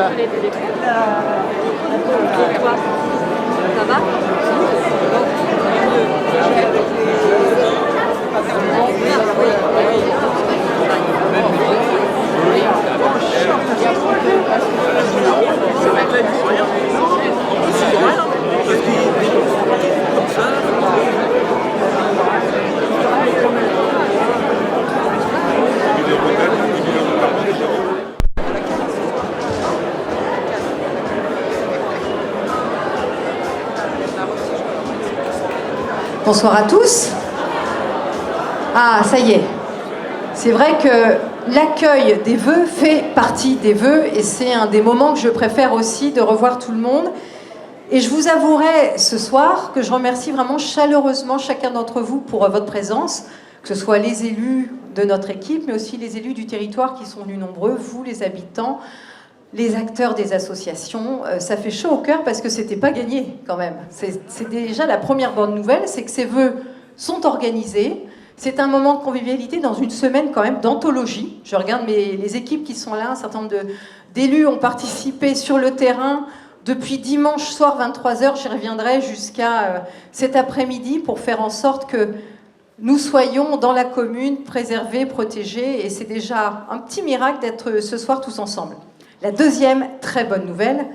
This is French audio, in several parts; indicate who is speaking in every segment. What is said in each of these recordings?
Speaker 1: Ça va?
Speaker 2: Bonsoir à tous. Ah, ça y est. C'est vrai que l'accueil des vœux fait partie des vœux et c'est un des moments que je préfère aussi de revoir tout le monde. Et je vous avouerai ce soir que je remercie vraiment chaleureusement chacun d'entre vous pour votre présence, que ce soit les élus de notre équipe, mais aussi les élus du territoire qui sont venus nombreux, vous les habitants, les acteurs des associations. Ça fait chaud au cœur parce que c'était pas gagné quand même. C'est déjà la première bonne nouvelle, c'est que ces vœux sont organisés. C'est un moment de convivialité dans une semaine quand même d'anthologie. Je regarde les équipes qui sont là, un certain nombre d'élus ont participé sur le terrain depuis dimanche soir 23h, j'y reviendrai jusqu'à cet après-midi pour faire en sorte que nous soyons dans la commune préservés, protégés, et c'est déjà un petit miracle d'être ce soir tous ensemble. La deuxième très bonne nouvelle,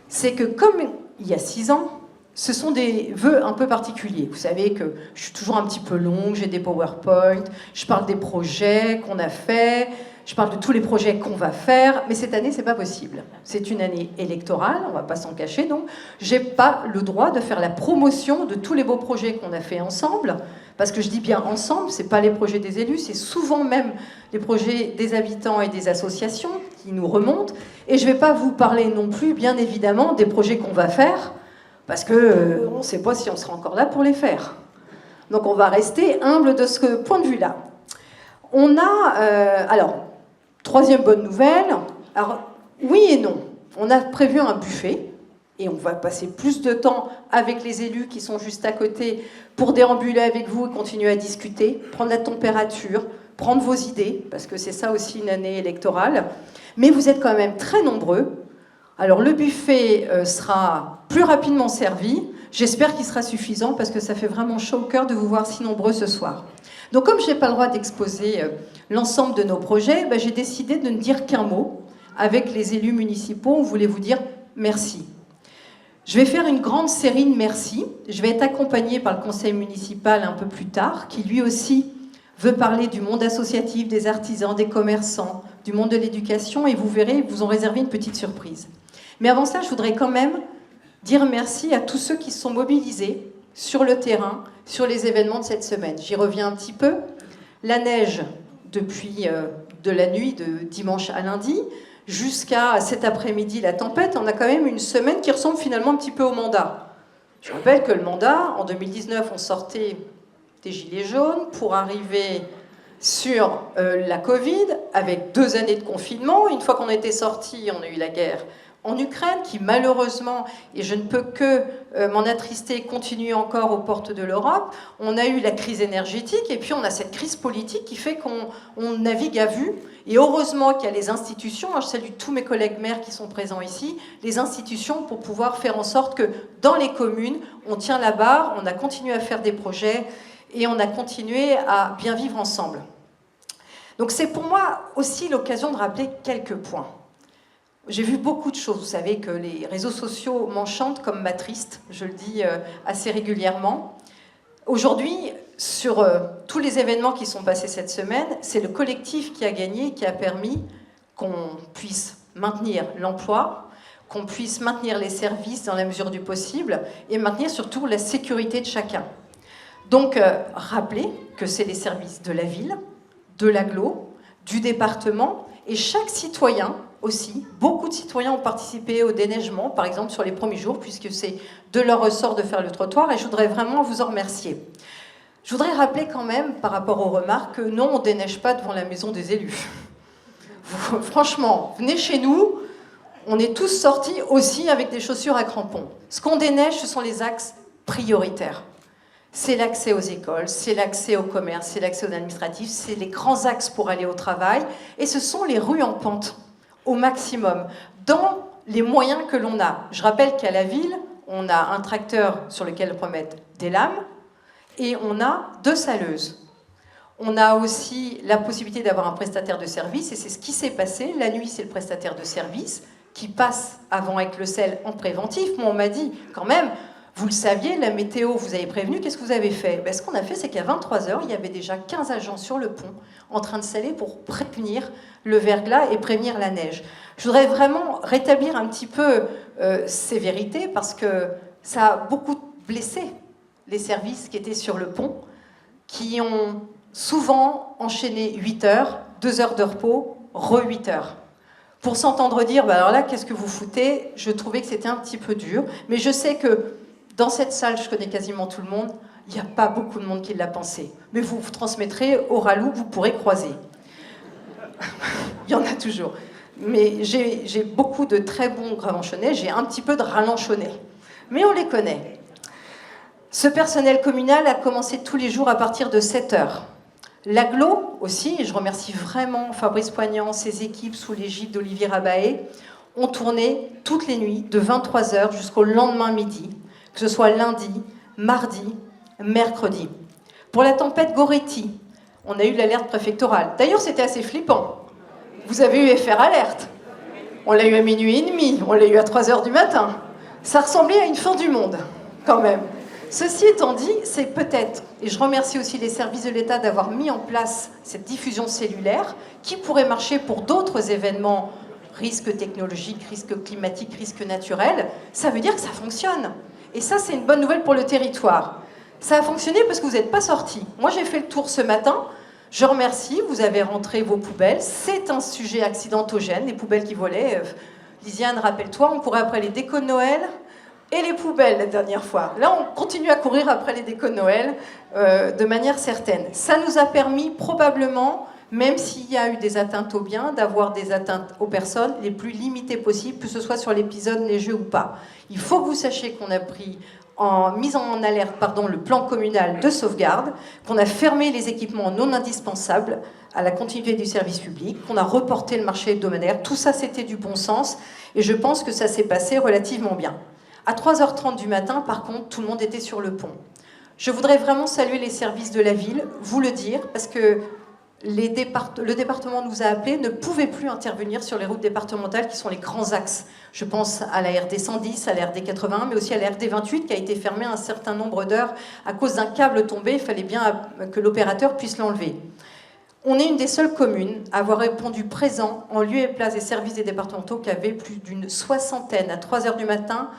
Speaker 2: c'est que comme il y a 6 ans, ce sont des vœux un peu particuliers. Vous savez que je suis toujours un petit peu longue, j'ai des PowerPoint, je parle des projets qu'on a faits, je parle de tous les projets qu'on va faire, mais cette année, c'est pas possible. C'est une année électorale, on va pas s'en cacher, donc j'ai pas le droit de faire la promotion de tous les beaux projets qu'on a fait ensemble, parce que je dis bien ensemble, c'est pas les projets des élus, c'est souvent même les projets des habitants et des associations qui nous remontent, et je vais pas vous parler non plus, bien évidemment, des projets qu'on va faire, parce que on sait pas si on sera encore là pour les faire. Donc on va rester humble de ce point de vue-là. On a, alors, troisième bonne nouvelle, alors oui et non, on a prévu un buffet et on va passer plus de temps avec les élus qui sont juste à côté pour déambuler avec vous et continuer à discuter, prendre la température, prendre vos idées, parce que c'est ça aussi une année électorale, mais vous êtes quand même très nombreux. Alors le buffet sera plus rapidement servi, j'espère qu'il sera suffisant parce que ça fait vraiment chaud au cœur de vous voir si nombreux ce soir. Donc comme je n'ai pas le droit d'exposer l'ensemble de nos projets, j'ai décidé de ne dire qu'un mot. Avec les élus municipaux, on voulait vous dire merci. Je vais faire une grande série de merci. Je vais être accompagnée par le conseil municipal un peu plus tard, qui lui aussi veut parler du monde associatif, des artisans, des commerçants, du monde de l'éducation, et vous verrez, ils vous ont réservé une petite surprise. Mais avant ça, je voudrais quand même dire merci à tous ceux qui se sont mobilisés sur le terrain, sur les événements de cette semaine. J'y reviens un petit peu. La neige, depuis de la nuit de dimanche à lundi, jusqu'à cet après-midi, la tempête, on a quand même une semaine qui ressemble finalement un petit peu au mandat. Je rappelle que le mandat, en 2019, on sortait des gilets jaunes pour arriver sur la Covid, avec 2 années de confinement. Une fois qu'on était sortis, on a eu la guerre en Ukraine, qui malheureusement, et je ne peux que m'en attrister, continue encore aux portes de l'Europe. On a eu la crise énergétique, et puis on a cette crise politique qui fait qu'on navigue à vue. Et heureusement qu'il y a les institutions, je salue tous mes collègues maires qui sont présents ici, les institutions pour pouvoir faire en sorte que dans les communes, on tient la barre, on a continué à faire des projets, et on a continué à bien vivre ensemble. Donc c'est pour moi aussi l'occasion de rappeler quelques points. J'ai vu beaucoup de choses. Vous savez que les réseaux sociaux m'enchantent comme m'attristent, je le dis assez régulièrement. Aujourd'hui, sur tous les événements qui sont passés cette semaine, c'est le collectif qui a gagné, qui a permis qu'on puisse maintenir l'emploi, qu'on puisse maintenir les services dans la mesure du possible et maintenir surtout la sécurité de chacun. Donc, rappelez que c'est les services de la ville, de l'agglo, du département, et chaque citoyen aussi, beaucoup de citoyens ont participé au déneigement, par exemple sur les premiers jours, puisque c'est de leur ressort de faire le trottoir, et je voudrais vraiment vous en remercier. Je voudrais rappeler quand même, par rapport aux remarques, que non, on ne déneige pas devant la maison des élus. Franchement, venez chez nous, on est tous sortis aussi avec des chaussures à crampons. Ce qu'on déneige, ce sont les axes prioritaires. C'est l'accès aux écoles, c'est l'accès au commerce, c'est l'accès aux administratifs, c'est les grands axes pour aller au travail, et ce sont les rues en pente, au maximum, dans les moyens que l'on a. Je rappelle qu'à la ville, on a un tracteur sur lequel on peut mettre des lames et on a 2 saleuses. On a aussi la possibilité d'avoir un prestataire de service et c'est ce qui s'est passé. La nuit, c'est le prestataire de service qui passe avant avec le sel en préventif. Moi, on m'a dit, quand même, vous le saviez, la météo, vous avez prévenu, qu'est-ce que vous avez fait? Ce qu'on a fait, c'est qu'à 23h, il y avait déjà 15 agents sur le pont en train de saler pour prévenir le verglas et prévenir la neige. Je voudrais vraiment rétablir un petit peu ces vérités parce que ça a beaucoup blessé les services qui étaient sur le pont, qui ont souvent enchaîné 8 heures, 2 heures de repos, 8 heures. Pour s'entendre dire, alors là, qu'est-ce que vous foutez? Je trouvais que c'était un petit peu dur, mais je sais que dans cette salle, je connais quasiment tout le monde, il n'y a pas beaucoup de monde qui l'a pensé. Mais vous transmettrez au ralou, vous pourrez croiser. Il y en a toujours. Mais j'ai beaucoup de très bons gravenchonnais, j'ai un petit peu de ralenchonnais. Mais on les connaît. Ce personnel communal a commencé tous les jours à partir de 7 heures. L'agglo aussi, et je remercie vraiment Fabrice Poignant, ses équipes sous l'égide d'Olivier Rabaé, ont tourné toutes les nuits de 23h jusqu'au lendemain midi, que ce soit lundi, mardi, mercredi. Pour la tempête Goretti, on a eu l'alerte préfectorale. D'ailleurs, c'était assez flippant. Vous avez eu FR Alerte. On l'a eu à minuit et demi, on l'a eu à 3h du matin. Ça ressemblait à une fin du monde, quand même. Ceci étant dit, c'est peut-être, et je remercie aussi les services de l'État d'avoir mis en place cette diffusion cellulaire qui pourrait marcher pour d'autres événements, risques technologiques, risques climatiques, risques naturels. Ça veut dire que ça fonctionne. Et ça, c'est une bonne nouvelle pour le territoire. Ça a fonctionné parce que vous n'êtes pas sortis. Moi, j'ai fait le tour ce matin. Je remercie, vous avez rentré vos poubelles. C'est un sujet accidentogène, les poubelles qui volaient. Lisiane, rappelle-toi, on courait après les décos de Noël et les poubelles la dernière fois. Là, on continue à courir après les décos de Noël de manière certaine. Ça nous a permis probablement, même s'il y a eu des atteintes aux biens, d'avoir des atteintes aux personnes les plus limitées possibles, que ce soit sur l'épisode neigeux ou pas. Il faut que vous sachiez qu'on a pris mise en alerte le plan communal de sauvegarde, qu'on a fermé les équipements non indispensables à la continuité du service public, qu'on a reporté le marché hebdomadaire. Tout ça, c'était du bon sens et je pense que ça s'est passé relativement bien. À 3h30 du matin, par contre, tout le monde était sur le pont. Je voudrais vraiment saluer les services de la ville, vous le dire, parce que le département nous a appelés, ne pouvait plus intervenir sur les routes départementales qui sont les grands axes. Je pense à la RD 110, à la RD 81, mais aussi à la RD 28 qui a été fermée un certain nombre d'heures à cause d'un câble tombé. Il fallait bien que l'opérateur puisse l'enlever. On est une des seules communes à avoir répondu présent en lieu et place des services des départementaux qui avaient plus d'une soixantaine à 3h du matin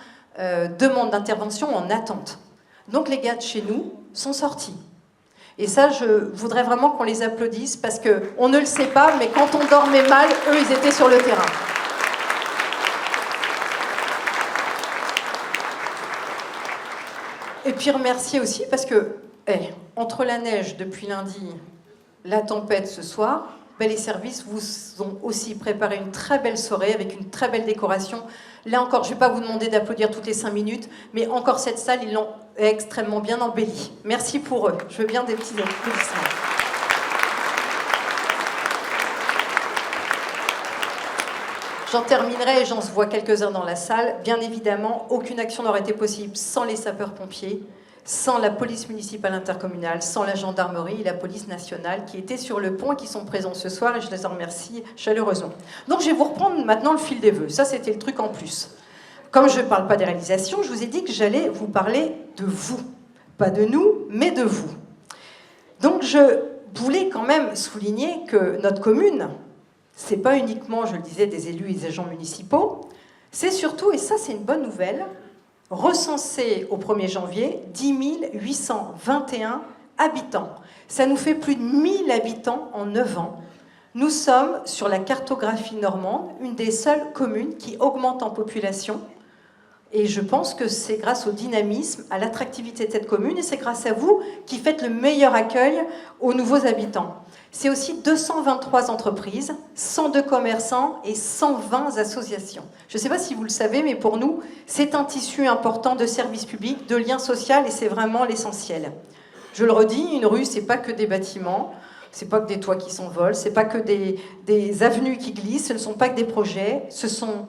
Speaker 2: demandes d'intervention en attente. Donc les gars de chez nous sont sortis. Et ça, je voudrais vraiment qu'on les applaudisse parce qu'on ne le sait pas, mais quand on dormait mal, eux, ils étaient sur le terrain. Et puis remercier aussi parce que, entre la neige depuis lundi, la tempête ce soir, les services vous ont aussi préparé une très belle soirée avec une très belle décoration. Là encore, je ne vais pas vous demander d'applaudir toutes les 5 minutes, mais encore cette salle, ils l'ont extrêmement bien embellie. Merci pour eux. Je veux bien des petits applaudissements. J'en terminerai, et j'en vois quelques-uns dans la salle. Bien évidemment, aucune action n'aurait été possible sans les sapeurs-pompiers, sans la police municipale intercommunale, sans la gendarmerie et la police nationale qui étaient sur le pont et qui sont présents ce soir et je les en remercie chaleureusement. Donc je vais vous reprendre maintenant le fil des vœux. Ça, c'était le truc en plus. Comme je ne parle pas des réalisations, je vous ai dit que j'allais vous parler de vous. Pas de nous, mais de vous. Donc je voulais quand même souligner que notre commune, c'est pas uniquement, je le disais, des élus et des agents municipaux, c'est surtout, et ça c'est une bonne nouvelle, recensé au 1er janvier 10 821 habitants. Ça nous fait plus de 1000 habitants en 9 ans. Nous sommes, sur la cartographie normande, une des seules communes qui augmente en population. Et je pense que c'est grâce au dynamisme, à l'attractivité de cette commune, et c'est grâce à vous qui faites le meilleur accueil aux nouveaux habitants. C'est aussi 223 entreprises, 102 commerçants et 120 associations. Je ne sais pas si vous le savez, mais pour nous, c'est un tissu important de services publics, de liens sociaux, et c'est vraiment l'essentiel. Je le redis, une rue, c'est pas que des bâtiments, c'est pas que des toits qui s'envolent, c'est pas que des avenues qui glissent, ce ne sont pas que des projets, ce sont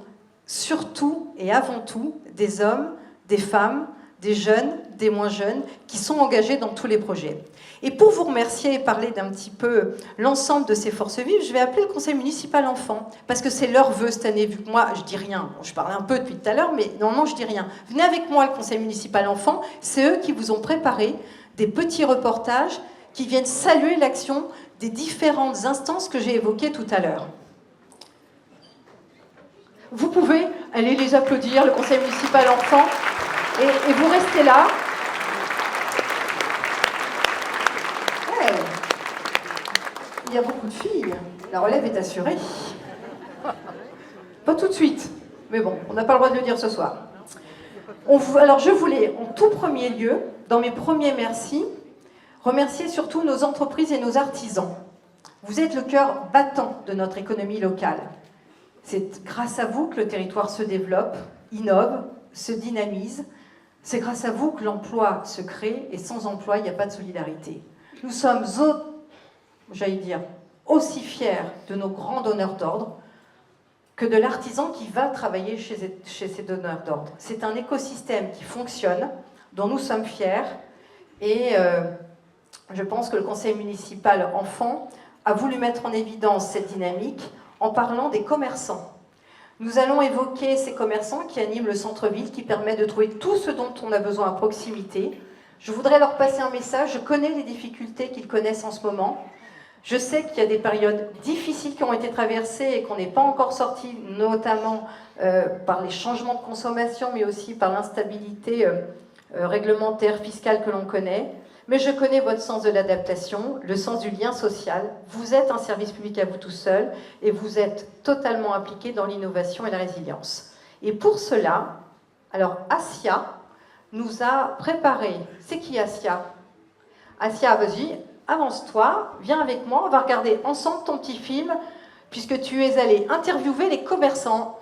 Speaker 2: surtout et avant tout des hommes, des femmes, des jeunes, des moins jeunes, qui sont engagés dans tous les projets. Et pour vous remercier et parler d'un petit peu l'ensemble de ces forces vives, je vais appeler le conseil municipal enfant, parce que c'est leur vœu cette année, vu que moi, je dis rien. Bon, je parlais un peu depuis tout à l'heure, mais non, je dis rien. Venez avec moi, le conseil municipal enfant, c'est eux qui vous ont préparé des petits reportages qui viennent saluer l'action des différentes instances que j'ai évoquées tout à l'heure. Vous pouvez aller les applaudir, le conseil municipal enfant, et vous restez là. Ouais. Il y a beaucoup de filles. La relève est assurée. Pas tout de suite, mais bon, on n'a pas le droit de le dire ce soir. Alors je voulais, en tout premier lieu, dans mes premiers merci, remercier surtout nos entreprises et nos artisans. Vous êtes le cœur battant de notre économie locale. C'est grâce à vous que le territoire se développe, innove, se dynamise. C'est grâce à vous que l'emploi se crée, et sans emploi, il n'y a pas de solidarité. Nous sommes, aussi fiers de nos grands donneurs d'ordre que de l'artisan qui va travailler chez ces donneurs d'ordre. C'est un écosystème qui fonctionne, dont nous sommes fiers, et je pense que le conseil municipal enfant a voulu mettre en évidence cette dynamique en parlant des commerçants. Nous allons évoquer ces commerçants qui animent le centre-ville, qui permettent de trouver tout ce dont on a besoin à proximité. Je voudrais leur passer un message. Je connais les difficultés qu'ils connaissent en ce moment. Je sais qu'il y a des périodes difficiles qui ont été traversées et qu'on n'est pas encore sorti, notamment par les changements de consommation, mais aussi par l'instabilité réglementaire, fiscale que l'on connaît. Mais je connais votre sens de l'adaptation, le sens du lien social. Vous êtes un service public à vous tout seul et vous êtes totalement impliqué dans l'innovation et la résilience. Et pour cela, alors Asia nous a préparé... C'est qui Asia? Asia, vas-y, avance-toi, viens avec moi, on va regarder ensemble ton petit film, puisque tu es allé interviewer les commerçants.